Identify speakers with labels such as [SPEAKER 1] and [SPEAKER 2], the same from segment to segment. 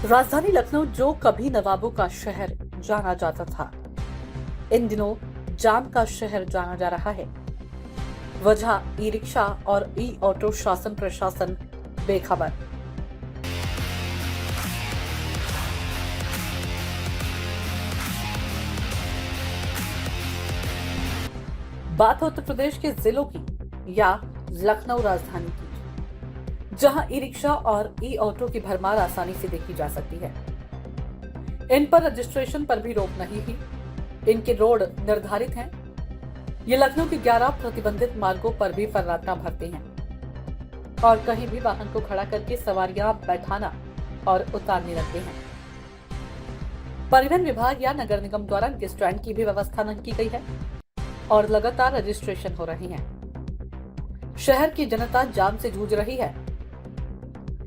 [SPEAKER 1] राजधानी लखनऊ जो कभी नवाबों का शहर जाना जाता था, इन दिनों जाम का शहर जाना जा रहा है। वजह ई रिक्शा और ई ऑटो शासन प्रशासन बेखबर। बात उत्तर प्रदेश के जिलों की या लखनऊ राजधानी की, जहां ई रिक्शा और ई ऑटो की भरमार आसानी से देखी जा सकती है। इन पर रजिस्ट्रेशन पर भी रोक नहीं है। इनके रोड निर्धारित हैं। ये लखनऊ के 11 प्रतिबंधित मार्गों पर भी फर्राटा भरते हैं और कहीं भी वाहन को खड़ा करके सवारियां बैठाना और उतारने लगते हैं। परिवहन विभाग या नगर निगम द्वारा इनके स्टैंड की भी व्यवस्था नहीं की गई है और लगातार रजिस्ट्रेशन हो रहे हैं। शहर की जनता जाम से जूझ रही है।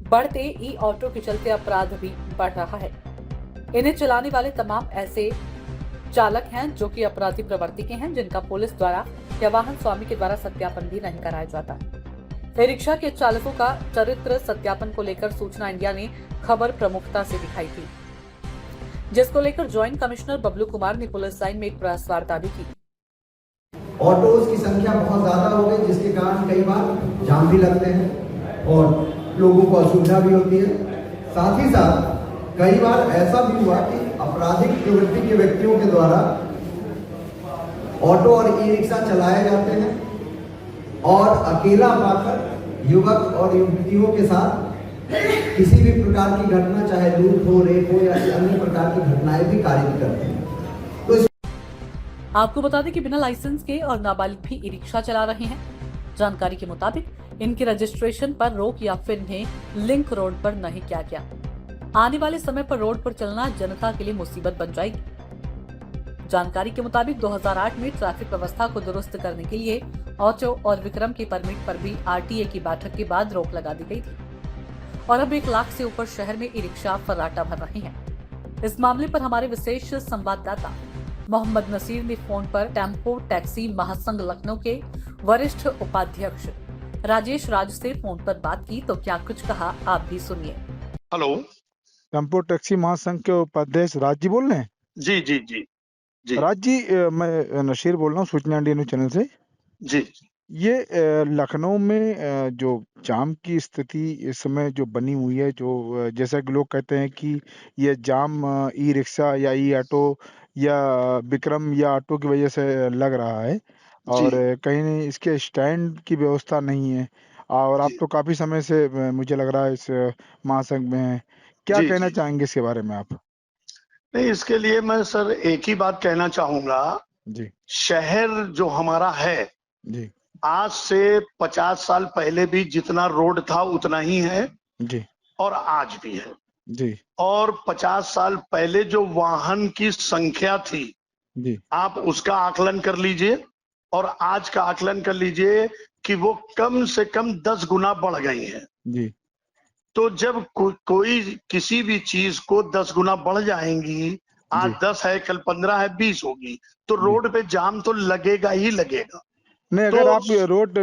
[SPEAKER 1] बढ़ते ई ऑटो के चलते अपराध भी बढ़ रहा है। इन्हें चलाने वाले तमाम ऐसे चालक हैं जो कि अपराधी प्रवृत्ति के हैं, जिनका पुलिस द्वारा या वाहन स्वामी के द्वारा सत्यापन भी नहीं कराया जाता। ई रिक्शा के चालकों का चरित्र सत्यापन को लेकर सूचना इंडिया ने खबर प्रमुखता से दिखाई थी, जिसको लेकर ज्वाइंट कमिश्नर बबलू कुमार ने पुलिस लाइन में एक प्रेस वार्ता भी की।
[SPEAKER 2] ऑटोज की संख्या बहुत ज्यादा हो गई, जिसके कारण कई बार जाम भी लगते हैं और लोगों को असुविधा भी होती है। साथ ही साथ कई बार ऐसा भी हुआ कि आपराधिक प्रवृत्ति के व्यक्तियों के द्वारा ऑटो और ई रिक्शा चलाए जाते हैं और अकेला पाकर युवक और युवतियों के साथ किसी भी प्रकार की घटना, चाहे लूट हो, रेप हो या अन्य प्रकार की घटनाएं भी कार्य करते हैं।
[SPEAKER 1] आपको बता दें कि बिना लाइसेंस के और नाबालिग भी ई रिक्शा चला रहे हैं। जानकारी के मुताबिक इनके रजिस्ट्रेशन पर रोक या फिर इन्हें लिंक रोड पर नहीं किया गया। आने वाले समय पर रोड पर चलना जनता के लिए मुसीबत बन जाएगी। जानकारी के मुताबिक 2008 में ट्रैफिक व्यवस्था को दुरुस्त करने के लिए ऑटो और विक्रम के परमिट पर भी आरटीए की बैठक के बाद रोक लगा दी गई थी और अब 1 लाख से ऊपर शहर में ई रिक्शा फर्राटा भर रहे हैं। इस मामले पर हमारे विशेष संवाददाता मोहम्मद नसीर ने फोन पर टेम्पो टैक्सी महासंघ लखनऊ के वरिष्ठ उपाध्यक्ष राजेश राज से फोन पर बात की, तो क्या कुछ कहा आप भी सुनिए।
[SPEAKER 3] हेलो,
[SPEAKER 4] टेम्पो टैक्सी महासंघ के उपाध्यक्ष राज जी बोल रहे हैं?
[SPEAKER 3] जी जी जी जी
[SPEAKER 4] राज जी, मैं नशीर बोल रहा हूँ सूचना इंडिया न्यूज चैनल से।
[SPEAKER 3] जी।
[SPEAKER 4] ये लखनऊ में जो जाम की स्थिति इस समय जो बनी हुई है, जो जैसा कि लोग कहते हैं कि ये जाम ई रिक्शा या ई ऑटो या विक्रम या ऑटो की वजह से लग रहा है और कहीं नहीं इसके स्टैंड की व्यवस्था नहीं है और आप
[SPEAKER 3] जी
[SPEAKER 4] तो काफी समय से मुझे लग रहा है इस महासंघ में हैं। क्या
[SPEAKER 3] जी
[SPEAKER 4] कहना
[SPEAKER 3] जी
[SPEAKER 4] चाहेंगे इसके बारे में आप?
[SPEAKER 3] नहीं, इसके लिए मैं सर एक ही बात कहना चाहूंगा।
[SPEAKER 4] जी
[SPEAKER 3] शहर जो हमारा है,
[SPEAKER 4] जी
[SPEAKER 3] आज से 50 साल पहले भी जितना रोड था उतना ही है
[SPEAKER 4] जी
[SPEAKER 3] और आज भी है।
[SPEAKER 4] जी
[SPEAKER 3] और 50 साल पहले जो वाहन की संख्या थी,
[SPEAKER 4] जी
[SPEAKER 3] आप उसका आकलन कर लीजिए और आज का आकलन कर लीजिए कि वो कम से कम 10 गुना बढ़ गई है।
[SPEAKER 4] जी
[SPEAKER 3] तो जब कोई किसी भी चीज को 10 गुना बढ़ जाएंगी, आज
[SPEAKER 4] जी
[SPEAKER 3] 10 है, कल 15 है, 20 होगी, तो
[SPEAKER 4] जी
[SPEAKER 3] रोड पे जाम तो लगेगा ही लगेगा।
[SPEAKER 4] नहीं,
[SPEAKER 3] तो
[SPEAKER 4] अगर आप ये रोड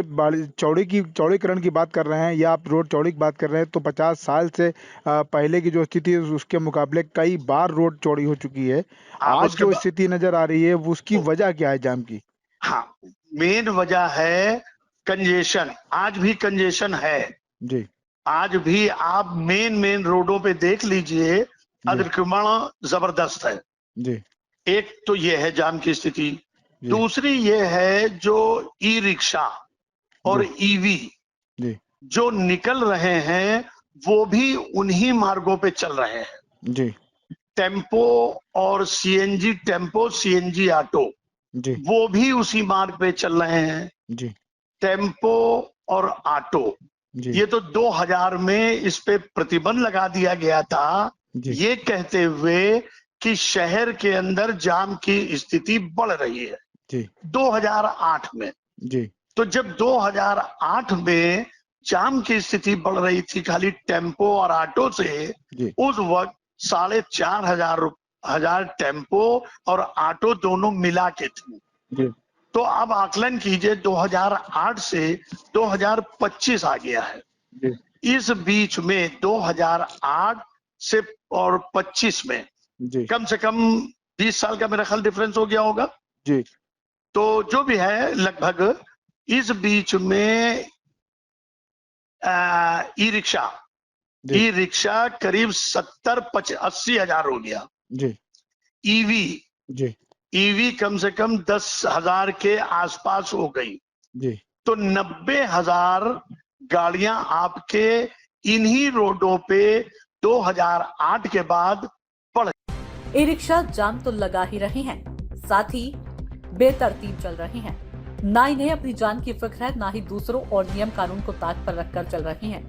[SPEAKER 4] चौड़ीकरण की बात कर रहे हैं या आप रोड चौड़ी की बात कर रहे हैं तो 50 साल से पहले की जो स्थिति है उसके मुकाबले कई बार रोड चौड़ी हो चुकी है।
[SPEAKER 3] आप
[SPEAKER 4] आज
[SPEAKER 3] उसके
[SPEAKER 4] जो स्थिति नजर आ रही है वो उसकी वजह क्या है जाम की?
[SPEAKER 3] हाँ, मेन वजह है कंजेशन। आज भी कंजेशन है।
[SPEAKER 4] जी
[SPEAKER 3] आज भी आप मेन रोडों पे देख लीजिए,
[SPEAKER 4] जी
[SPEAKER 3] अतिक्रमण जबरदस्त है।
[SPEAKER 4] जी
[SPEAKER 3] एक तो ये है जाम की स्थिति।
[SPEAKER 4] जी
[SPEAKER 3] दूसरी ये है जो ई रिक्शा और
[SPEAKER 4] जी
[SPEAKER 3] ईवी
[SPEAKER 4] जी
[SPEAKER 3] जो निकल रहे हैं वो भी उन्हीं मार्गों पे चल रहे हैं।
[SPEAKER 4] जी
[SPEAKER 3] टेम्पो और सीएनजी टेम्पो, सीएनजी ऑटो,
[SPEAKER 4] जी
[SPEAKER 3] वो भी उसी मार्ग पे चल रहे हैं।
[SPEAKER 4] जी
[SPEAKER 3] टेम्पो और ऑटो,
[SPEAKER 4] जी
[SPEAKER 3] ये तो 2000 में इस पे प्रतिबंध लगा दिया गया था,
[SPEAKER 4] जी
[SPEAKER 3] ये कहते हुए कि शहर के अंदर जाम की स्थिति बढ़ रही है।
[SPEAKER 4] जी
[SPEAKER 3] 2008 में,
[SPEAKER 4] जी
[SPEAKER 3] तो जब 2008 में जाम की स्थिति बढ़ रही थी खाली टेम्पो और ऑटो से,
[SPEAKER 4] जी
[SPEAKER 3] उस वक्त 4,500 टेम्पो और ऑटो दोनों मिला के थे।
[SPEAKER 4] जी
[SPEAKER 3] तो अब आकलन कीजिए 2008 से 2025 आ गया है।
[SPEAKER 4] जी
[SPEAKER 3] इस बीच में 2008 से और 25 में
[SPEAKER 4] जी
[SPEAKER 3] कम से कम 20 साल का मेरा ख्याल डिफरेंस हो गया होगा।
[SPEAKER 4] जी
[SPEAKER 3] तो जो भी है लगभग इस बीच में ई रिक्शा करीब 70-80 हजार हो गया।
[SPEAKER 4] जी
[SPEAKER 3] ईवी
[SPEAKER 4] जी
[SPEAKER 3] कम से कम 10,000 के आसपास हो गई।
[SPEAKER 4] जी
[SPEAKER 3] तो 90,000 गाड़ियां आपके इन्हीं रोडों पे 2008 के बाद बढ़।
[SPEAKER 1] ई रिक्शा जाम तो लगा ही रहे हैं, साथ ही बेतरतीब चल रहे हैं। ना इन्हें अपनी जान की फिक्र है, ना ही दूसरों और नियम कानून को ताक पर रखकर चल रहे हैं।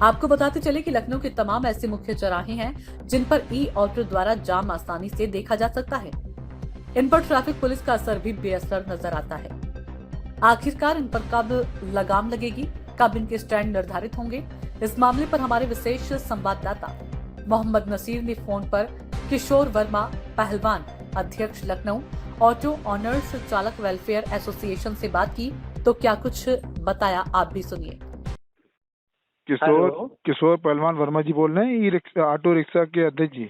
[SPEAKER 1] आपको बताते चले कि लखनऊ के तमाम ऐसे मुख्य चौराहे हैं जिन पर ई ऑटो द्वारा जाम आसानी से देखा जा सकता है। इन पर ट्रैफिक पुलिस का असर भी बेअसर नजर आता है। आखिरकार इन पर कब लगाम लगेगी, कब इनके स्टैंड निर्धारित होंगे, इस मामले पर हमारे विशेष संवाददाता मोहम्मद नसीर ने फोन पर किशोर वर्मा पहलवान, अध्यक्ष लखनऊ ऑटो ऑनर्स चालक वेलफेयर एसोसिएशन से बात की, तो क्या कुछ बताया आप भी सुनिए।
[SPEAKER 4] किशोर पहलवान वर्मा जी बोल रहे हैं, ई रिक्शा ऑटो रिक्शा के अध्यक्ष जी?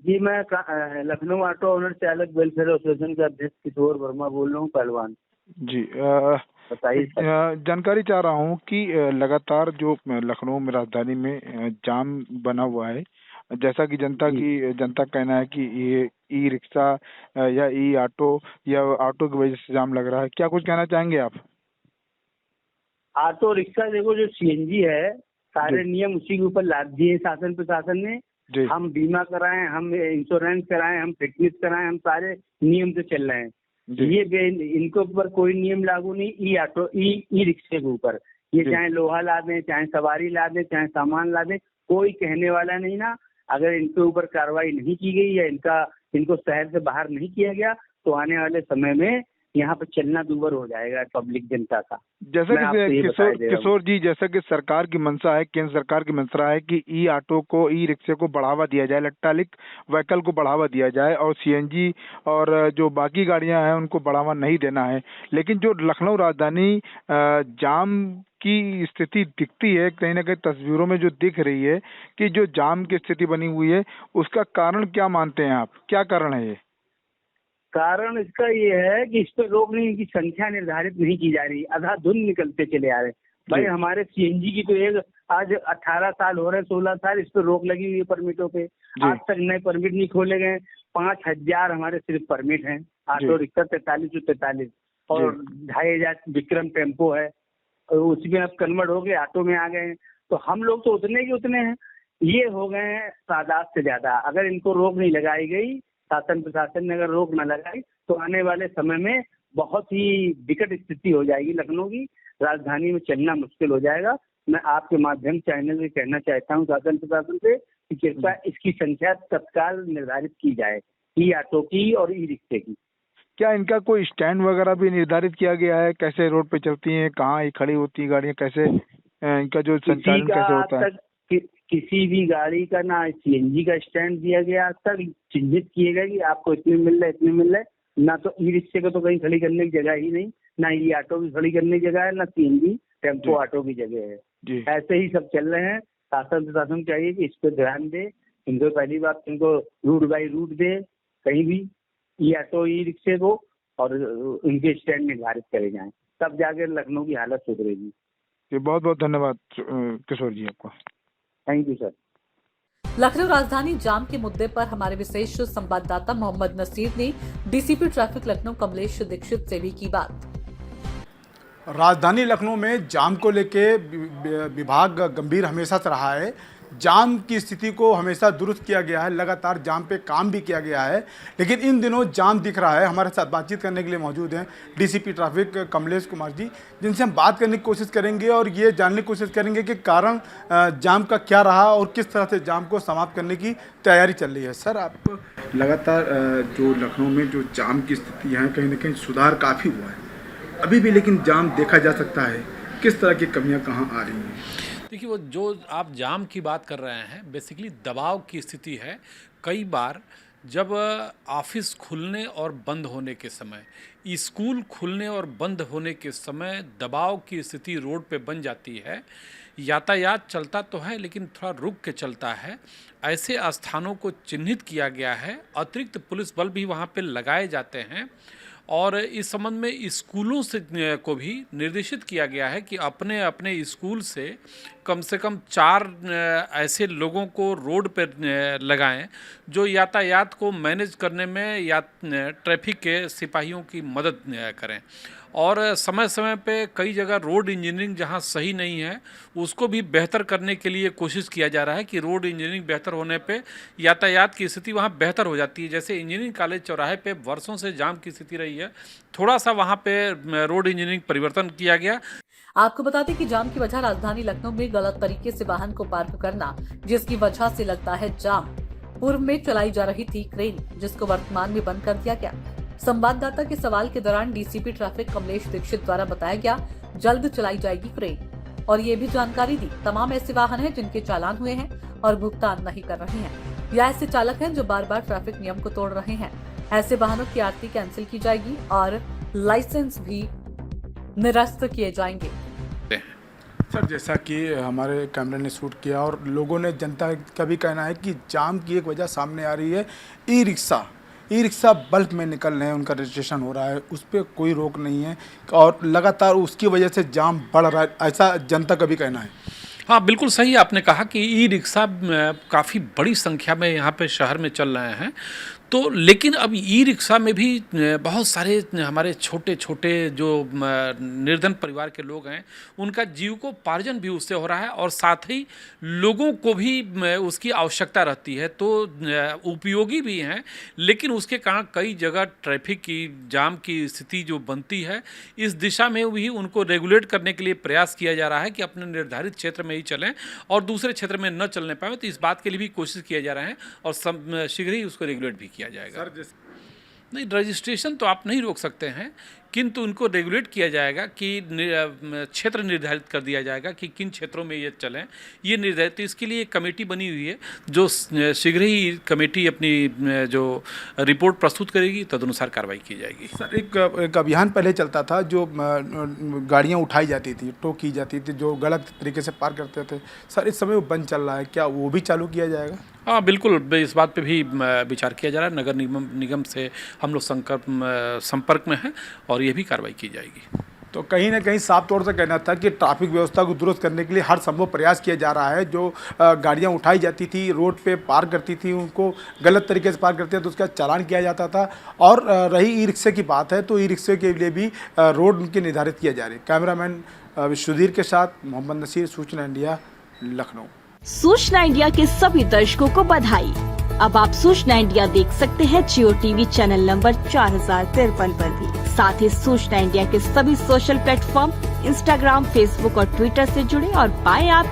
[SPEAKER 5] जी, मैं लखनऊ ऑटो ऑनर चालक वेलफेयर एसोसिएशन के अध्यक्ष किशोर वर्मा बोल रहा हूँ, पहलवान
[SPEAKER 4] जी।
[SPEAKER 5] बताइए।
[SPEAKER 4] जानकारी चाह रहा हूँ कि लगातार जो लखनऊ में राजधानी में जाम बना हुआ है, जैसा कि जनता का कहना है कि ये ई रिक्शा या ई ऑटो या ऑटो की वजह से जाम लग रहा है, क्या कुछ कहना चाहेंगे आप?
[SPEAKER 5] ऑटो रिक्शा देखो, जो सीएनजी है, सारे नियम उसी के ऊपर लाद दिए शासन प्रशासन ने। हम बीमा कराएं, हम इंश्योरेंस कराएं, हम फिटनेस कराएं, हम सारे नियम से चल रहे हैं। ये इनके ऊपर कोई नियम लागू नहीं ई ऑटो ई रिक्शे के ऊपर। ये चाहे लोहा ला दें, चाहे सवारी ला दें, चाहे सामान ला दें, कोई कहने वाला नहीं ना। अगर इनके ऊपर कार्रवाई नहीं की गई या इनको शहर से बाहर नहीं किया गया तो आने वाले समय में यहाँ पे चलना दूभर हो जाएगा पब्लिक जनता का।
[SPEAKER 4] जैसा कि किशोर जी, जैसा कि सरकार की मंशा है, केंद्र सरकार की मंशा है कि ई ऑटो को, ई रिक्शे को बढ़ावा दिया जाए, इलेक्ट्रिक व्हीकल को बढ़ावा दिया जाए और सीएनजी और जो बाकी गाड़ियां हैं उनको बढ़ावा नहीं देना है। लेकिन जो लखनऊ राजधानी जाम की स्थिति दिखती है, कहीं ना कहीं तस्वीरों में जो दिख रही है कि जो जाम की स्थिति बनी हुई है, उसका कारण क्या मानते हैं आप? क्या कारण है ये?
[SPEAKER 5] कारण इसका ये है कि इस पर रोकने की संख्या निर्धारित नहीं की जा रही, आधा धुन निकलते चले आ रहे हैं। भाई हमारे सीएनजी की तो एक आज 18 साल हो रहे, 16 साल इस पर रोक लगी हुई है परमिटों पे। आज तक नए परमिट नहीं खोले गए। 5,000 हमारे सिर्फ परमिट हैं। ऑटो रिक्शा 4343 और 2,500 विक्रम टेम्पो है, और उसमें अब कन्वर्ट हो गए, ऑटो में आ गए हैं। तो हम लोग तो उतने के उतने हैं, ये हो गए हैं तादाद से ज्यादा। अगर इनको रोक नहीं लगाई गई, शासन प्रशासन ने अगर रोक न लगाई, तो आने वाले समय में बहुत ही विकट स्थिति हो जाएगी लखनऊ की। राजधानी में चलना मुश्किल हो जाएगा। मैं आपके माध्यम चैनल से कहना चाहता हूँ शासन प्रशासन से कि कृपया इसकी संख्या तत्काल निर्धारित की जाए, ई ऑटो की और ई रिक्शे की।
[SPEAKER 4] क्या इनका कोई स्टैंड वगैरह भी निर्धारित किया गया है? कैसे रोड पे चलती हैं, कहाँ खड़ी होती है गाड़ियाँ, कैसे इनका जो संचालन कैसे होता है?
[SPEAKER 5] किसी भी गाड़ी का ना सीएनजी का स्टैंड दिया गया आज तक, चिन्हित किए गए कि आपको इतने मिल रहा है, इतने मिल रहा है। ना तो ई रिक्शे को तो कहीं खड़ी करने की जगह ही नहीं, ना ई ऑटो की खड़ी करने की जगह है, ना सीएनजी टेम्पो ऑटो की जगह है। ऐसे ही सब चल रहे हैं। शासन प्रशासन चाहिए कि इस पर ध्यान दे। इनको पहली बात, इनको रूट बाई रूट दे कहीं भी ई ऑटो ई रिक्शे को, और उनके स्टैंड निर्धारित करे जाएं, तब जाकर लखनऊ की हालत सुधरेगी।
[SPEAKER 4] बहुत बहुत धन्यवाद किशोर जी आपको।
[SPEAKER 5] Thank you sir.
[SPEAKER 1] लखनऊ राजधानी जाम के मुद्दे पर हमारे विशेष संवाददाता मोहम्मद नसीर ने डीसीपी ट्रैफिक लखनऊ कमलेश दीक्षित से भी की बात।
[SPEAKER 6] राजधानी लखनऊ में जाम को लेके विभाग गंभीर हमेशा से रहा है। जाम की स्थिति को हमेशा दुरुस्त किया गया है, लगातार जाम पे काम भी किया गया है, लेकिन इन दिनों जाम दिख रहा है। हमारे साथ बातचीत करने के लिए मौजूद हैं डीसीपी ट्रैफिक कमलेश कुमार जी, जिनसे हम बात करने की कोशिश करेंगे और ये जानने की कोशिश करेंगे कि कारण जाम का क्या रहा और किस तरह से जाम को समाप्त करने की तैयारी चल रही है। सर, आप लगातार जो लखनऊ में जो जाम की स्थिति है, कहीं ना कहीं सुधार काफ़ी हुआ है अभी भी, लेकिन जाम देखा जा सकता है। किस तरह की कमियाँ कहाँ आ रही हैं?
[SPEAKER 7] देखिए, वो जो आप जाम की बात कर रहे हैं, बेसिकली दबाव की स्थिति है। कई बार जब ऑफिस खुलने और बंद होने के समय, स्कूल खुलने और बंद होने के समय दबाव की स्थिति रोड पे बन जाती है। यातायात चलता तो है लेकिन थोड़ा रुक के चलता है। ऐसे स्थानों को चिन्हित किया गया है, अतिरिक्त पुलिस बल भी वहाँ पे लगाए जाते हैं और इस संबंध में स्कूलों से को भी निर्देशित किया गया है कि अपने अपने स्कूल से कम 4 ऐसे लोगों को रोड पर लगाएं जो यातायात को मैनेज करने में या ट्रैफिक के सिपाहियों की मदद करें। और समय समय पे कई जगह रोड इंजीनियरिंग जहां सही नहीं है उसको भी बेहतर करने के लिए कोशिश किया जा रहा है कि रोड इंजीनियरिंग बेहतर होने पे यातायात की स्थिति वहां बेहतर हो जाती है। जैसे इंजीनियरिंग कॉलेज चौराहे पे वर्षों से जाम की स्थिति रही है, थोड़ा सा वहां पे रोड इंजीनियरिंग परिवर्तन किया गया।
[SPEAKER 1] आपको बता दें कि जाम की वजह राजधानी लखनऊ में गलत तरीके से वाहन को पार्क करना, जिसकी वजह से लगता है जाम। पूर्व में चलाई जा रही थी क्रेन, जिसको वर्तमान में बंद कर दिया गया। संवाददाता के सवाल के दौरान डीसीपी ट्रैफिक कमलेश दीक्षित द्वारा बताया गया जल्द चलाई जाएगी क्रेन और ये भी जानकारी दी तमाम ऐसे वाहन हैं जिनके चालान हुए हैं और भुगतान नहीं कर रहे हैं या ऐसे चालक हैं जो बार बार ट्रैफिक नियम को तोड़ रहे हैं। ऐसे वाहनों की आरटी कैंसिल की जाएगी और लाइसेंस भी निरस्त किए जाएंगे।
[SPEAKER 6] सर, जैसा कि हमारे कैमरे ने शूट किया और लोगों ने, जनता का भी कहना है कि जाम की एक वजह सामने आ रही है, ई रिक्शा बल्क में निकल रहे हैं, उनका रजिस्ट्रेशन हो रहा है, उस पर कोई रोक नहीं है और लगातार उसकी वजह से जाम बढ़ रहा है, ऐसा जनता का भी कहना है।
[SPEAKER 7] हाँ, बिल्कुल सही आपने कहा कि ई रिक्शा काफ़ी बड़ी संख्या में यहाँ पे शहर में चल रहे हैं। तो लेकिन अब ई रिक्शा में भी बहुत सारे हमारे छोटे छोटे जो निर्धन परिवार के लोग हैं उनका जीविकोपार्जन भी उससे हो रहा है और साथ ही लोगों को भी उसकी आवश्यकता रहती है, तो उपयोगी भी हैं। लेकिन उसके कारण कई जगह ट्रैफिक की जाम की स्थिति जो बनती है, इस दिशा में भी उनको रेगुलेट करने के लिए प्रयास किया जा रहा है कि अपने निर्धारित क्षेत्र में ही चलें और दूसरे क्षेत्र में न चलने पाए। तो इस बात के लिए भी कोशिश किया जा रहा है और शीघ्र ही उसको रेगुलेट भी किया जाएगा। नहीं, रजिस्ट्रेशन तो आप नहीं रोक सकते हैं, किंतु उनको रेगुलेट किया जाएगा कि क्षेत्र निर्धारित कर दिया जाएगा कि किन क्षेत्रों में ये चलें, ये निर्धारित। तो इसके लिए एक कमेटी बनी हुई है जो शीघ्र ही कमेटी अपनी जो रिपोर्ट प्रस्तुत करेगी, तदनुसार कार्रवाई की जाएगी।
[SPEAKER 6] सर, एक अभियान पहले चलता था जो गाड़ियां उठाई जाती थी, टो की जाती थी, जो गलत तरीके से पार करते थे। सर, इस समय वो बंद चल रहा है, क्या वो भी चालू किया जाएगा?
[SPEAKER 7] हाँ, बिल्कुल, इस बात पे भी विचार किया जा रहा है। नगर निगम से हम लोग संपर्क में हैं और ये भी कार्रवाई की जाएगी।
[SPEAKER 6] तो कहीं ना कहीं साफ तौर से कहना था कि ट्रैफिक व्यवस्था को दुरुस्त करने के लिए हर संभव प्रयास किया जा रहा है। जो गाड़ियां उठाई जाती थी, रोड पे पार करती थी, उनको गलत तरीके से पार करते हैं तो उसका चालान किया जाता था। और रही ई रिक्शे की बात है तो ई रिक्शे के लिए भी रोड उनके निर्धारित किया जा रही है। कैमरामैन सुधीर के साथ मोहम्मद नसीर, सूचना इंडिया, लखनऊ।
[SPEAKER 8] सूचना इंडिया के सभी दर्शकों को बधाई। अब आप सूचना इंडिया देख सकते हैं जियो टीवी चैनल नंबर 4053 पर भी। साथ ही सूचना इंडिया के सभी सोशल प्लेटफॉर्म इंस्टाग्राम, फेसबुक और ट्विटर से जुड़े और पाएं आप